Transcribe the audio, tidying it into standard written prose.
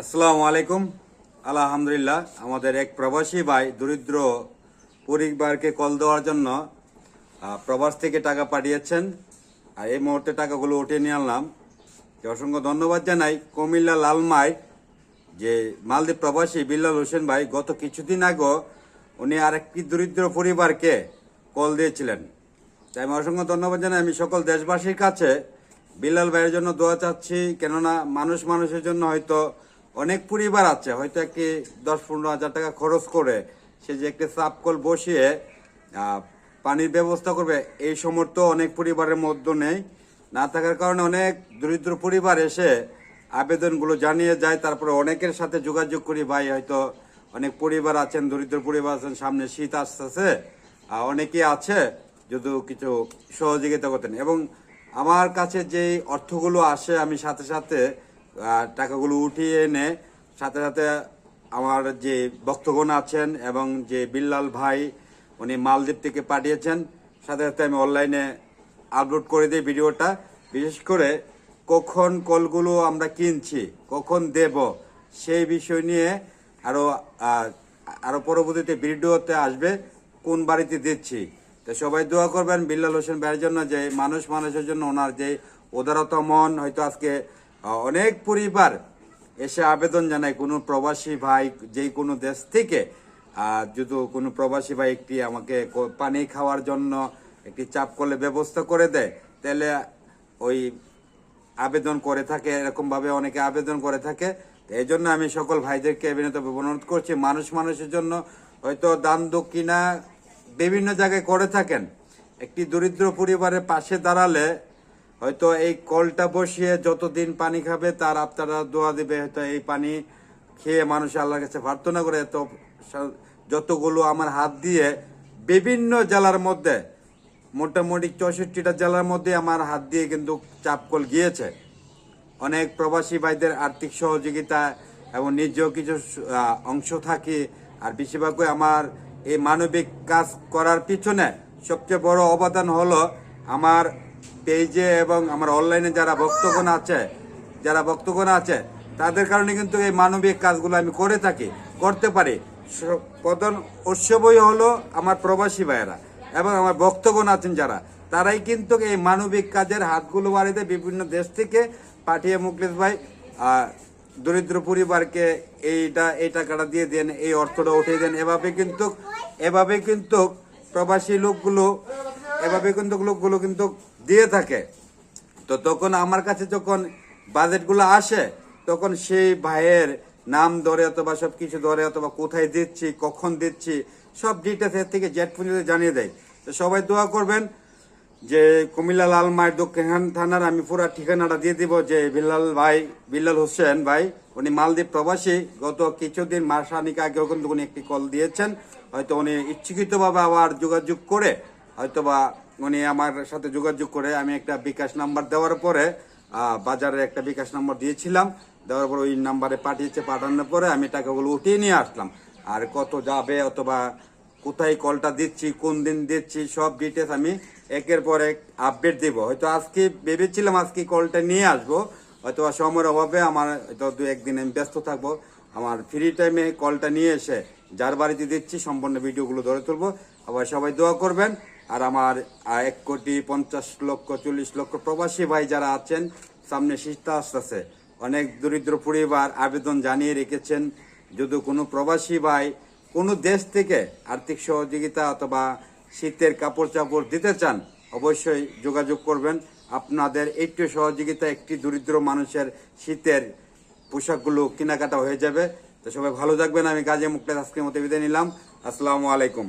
আসসালামু আলাইকুম। আলহামদুলিল্লাহ, আমাদের এক প্রবাসী ভাই দরিদ্র পরিবারকে কল দেওয়ার জন্য প্রবাস থেকে টাকা পাঠিয়েছেন। আর এই মুহূর্তে টাকাগুলো উঠিয়ে নিয়ে আনলাম। অসংখ্য ধন্যবাদ জানাই কুমিল্লা লালমাই যে মালদ্বীপ প্রবাসী বিল্লাল হোসেন ভাই। গত কিছুদিন আগে উনি আরেকটি দরিদ্র পরিবারকে কল দিয়েছিলেন, তাই আমি অসংখ্য ধন্যবাদ জানাই। আমি সকল দেশবাসীর কাছে বিল্লাল ভাইয়ের জন্য দোয়া চাচ্ছি, কেননা মানুষের জন্য হয়তো অনেক পরিবার আছে, হয়তো একটি 10-15 হাজার টাকা খরচ করে সে যে একটি চাপকল বসিয়ে পানির ব্যবস্থা করবে, এই সমর্থ অনেক পরিবারের মধ্যে নেই। না থাকার কারণে অনেক দরিদ্র পরিবার এসে আবেদনগুলো জানিয়ে যায়, তারপরে অনেকের সাথে যোগাযোগ করি। ভাই হয়তো অনেক পরিবার আছেন, দরিদ্র পরিবার আছেন, সামনে শীত আসতেছে, অনেকেই আছে, যদি কিছু সহযোগিতা করতেন। এবং আমার কাছে যে অর্থগুলো আসে আমি সাথে সাথে টাকাগুলো উঠিয়ে এনে সাথে সাথে আমার যে ভক্তগণ আছেন এবং যে বিল্লাল ভাই উনি মালদ্বীপ থেকে পাঠিয়েছেন, সাথে সাথে আমি অনলাইনে আপলোড করে দিই ভিডিওটা। বিশেষ করে কখন কলগুলো আমরা কিনছি, কখন দেব, সেই বিষয় নিয়ে আরো পরবর্তীতে ভিডিওতে আসবে কোন বাড়িতে দিচ্ছি। তো সবাই দোয়া করবেন বিল্লাল হোসেন ভাইয়ের জন্য, যে মানুষের জন্য ওনার যে উদারতা মন। হয়তো আজকে অনেক পরিবার এসে আবেদন জানায় কোনো প্রবাসী ভাই যে কোনো দেশ থেকে, যদি কোনো প্রবাসী ভাই একটি আমাকে পানি খাওয়ার জন্য একটি চাপ করলে ব্যবস্থা করে দেয়, তাহলে ওই আবেদন করে থাকে, এরকম ভাবে অনেকে আবেদন করে থাকে। এই জন্য আমি সকল ভাইদেরকে বিনীতভাবে অনুরোধ করছি, মানুষের জন্য হয়তো দান দক্ষিণা বিভিন্ন জায়গায় করে থাকেন। একটি দরিদ্র পরিবারের পাশে দাঁড়ালে হয়তো এই কলটা বসিয়ে যতদিন পানি খাবে তার আপনারা দোয়া দিবে, হয়তো এই পানি খেয়ে মানুষ আল্লাহর কাছে প্রার্থনা করে। তো যতগুলো আমার হাত দিয়ে বিভিন্ন জেলার মধ্যে, মোটামুটি 64টা জেলার মধ্যে আমার হাত দিয়ে কিন্তু চাপকল গিয়েছে। অনেক প্রবাসী ভাইদের আর্থিক সহযোগিতা এবং নিজেও কিছু অংশ থাকি। আর বেশিরভাগই আমার এই মানবিক কাজ করার পিছনে সবচেয়ে বড় অবদান হলো আমার পেজে এবং আমার অনলাইনে যারা ভক্তগণ আছে তাদের কারণে কিন্তু এই মানবিক কাজগুলো আমি করে থাকি, করতে পারি। প্রধান উৎসবই হলো আমার প্রবাসী ভাইয়েরা এবং আমার ভক্তগণ আছেন যারা, তারাই কিন্তু এই মানবিক কাজের হাতগুলো বাড়িতে বিভিন্ন দেশ থেকে পাঠিয়ে মুখলেস ভাই দরিদ্র পরিবারকে এই টাকাটা দিয়ে দেন, এই অর্থটা উঠিয়ে দেন। এভাবে কিন্তু প্রবাসী লোকগুলো কিন্তু দিয়ে থাকে। তো তখন আমার কাছে যখন বাজেটগুলো আসে, তখন সেই ভাইয়ের নাম ধরে অথবা সবকিছু ধরে অথবা কোথায় দিচ্ছি, কখন দিচ্ছি, সব ডিটেলস থেকে জেড পর্যন্ত জানিয়ে দেয়। তো সবাই দোয়া করবেন যে কুমিল্লা লালমাই দক্ষিণ থানার আমি পুরো ঠিকানাটা দিয়ে দিব, যে বিল্লাল হোসেন ভাই উনি মালদ্বীপ প্রবাসী। গত কিছুদিন মাসানিক আগেও কিন্তু উনি একটি কল দিয়েছেন। হয়তো উনি ইচ্ছাকৃতভাবে আবার যোগাযোগ করে, হয়তোবা উনি আমার সাথে যোগাযোগ করে, আমি একটা বিকাশ নাম্বার দেওয়ার পরে বাজারে একটা বিকাশ নাম্বার দিয়েছিলাম, দেওয়ার পর ওই নাম্বারে পাঠানোর পরে আমি টাকাগুলো উঠিয়ে নিয়ে আসলাম। আর কত যাবে অথবা কোথায় কলটা দিচ্ছি, কোন দিন দিচ্ছি, সব ডিটেলস আমি একের পর এক আপডেট দিব। হয়তো আজকে ভেবেছিলাম আজকে কলটা নিয়ে আসবো, হয়তো সময়ের অভাবে আমার হয়তো 2-1 দিন আমি ব্যস্ত থাকবো। আমার ফ্রি টাইমে কলটা নিয়ে এসে যার বাড়িতে দিচ্ছি সম্পূর্ণ ভিডিওগুলো ধরে তুলবো। আবার সবাই দোয়া করবেন। আর আমার 1,50,40,00,000 প্রবাসী ভাই যারা আছেন, সামনে শীত আসতেছে, অনেক দরিদ্র পরিবার আবেদন জানিয়ে রেখেছেন। যদি কোনো প্রবাসী ভাই কোনো দেশ থেকে আর্থিক সহযোগিতা অথবা শীতের কাপড় চাপড় দিতে চান, অবশ্যই যোগাযোগ করবেন। আপনাদের একটু সহযোগিতা একটি দরিদ্র মানুষের শীতের পোশাকগুলো কেনাকাটা হয়ে যাবে। তো সবাই ভালো থাকবেন। আমি গাজী মুখলেস আজকের মতো বিদায় নিলাম। আসসালামু আলাইকুম।